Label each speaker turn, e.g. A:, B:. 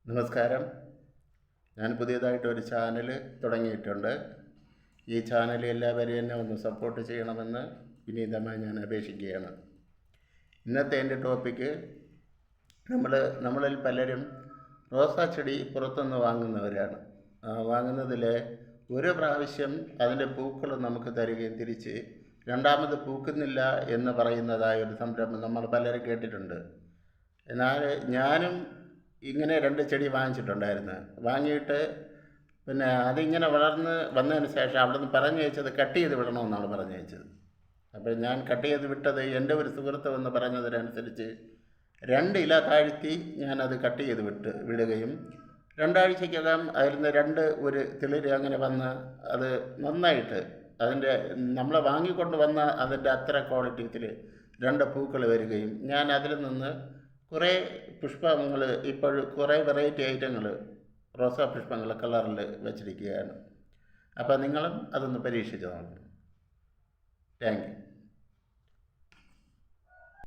A: നമസ്കാരം. ഞാൻ പുതിയതായിട്ടൊരു ചാനൽ തുടങ്ങിയിട്ടുണ്ട്. ഈ ചാനൽ എല്ലാവരും എന്നെ ഒന്ന് സപ്പോർട്ട് ചെയ്യണമെന്ന് വിനീതമായി ഞാൻ അപേക്ഷിക്കുകയാണ്. ഇന്നത്തെ എൻ്റെ ടോപ്പിക്ക്, നമ്മളിൽ പലരും റോസാ ചെടി പുറത്തുനിന്ന് വാങ്ങുന്നവരാണ്. വാങ്ങുന്നതിൽ ഒരു പ്രാവശ്യം അതിൻ്റെ പൂക്കൾ നമുക്ക് തരികയും തിരിച്ച് രണ്ടാമത് പൂക്കുന്നില്ല എന്ന് പറയുന്നതായൊരു സംരംഭം നമ്മൾ പലരും കേട്ടിട്ടുണ്ട്. എന്നാൽ ഞാനും ഇങ്ങനെ 2 ചെടി വാങ്ങിച്ചിട്ടുണ്ടായിരുന്നു. വാങ്ങിയിട്ട് പിന്നെ അതിങ്ങനെ വളർന്ന് വന്നതിന് ശേഷം അവിടെ നിന്ന് പറഞ്ഞു വെച്ചത് കട്ട് ചെയ്ത് വിടണമെന്നാണ് പറഞ്ഞു വെച്ചത്. അപ്പോൾ ഞാൻ കട്ട് ചെയ്ത് വിട്ടത് എൻ്റെ ഒരു സുഹൃത്ത് എന്ന് പറഞ്ഞതിനനുസരിച്ച് 2 ഇല താഴ്ത്തി ഞാനത് കട്ട് ചെയ്ത് വിടുകയും 2 ആഴ്ചയ്ക്കകം അതിൽ നിന്ന് ഒരു തിളിര് അങ്ങനെ വന്ന് അത് നന്നായിട്ട് അതിൻ്റെ നമ്മൾ വാങ്ങിക്കൊണ്ട് വന്ന അതിൻ്റെ അത്ര ക്വാളിറ്റിയിൽ 2 പൂക്കൾ വരികയും ഞാൻ അതിൽ നിന്ന് കുറേ പുഷ്പങ്ങൾ ഇപ്പോൾ കുറേ വെറൈറ്റി ഐറ്റങ്ങൾ റോസാ പുഷ്പങ്ങൾ കളറിൽ വെച്ചിരിക്കുകയാണ്. അപ്പോൾ നിങ്ങളും അതൊന്ന് പരീക്ഷിച്ച് നോക്കണം. Thank you.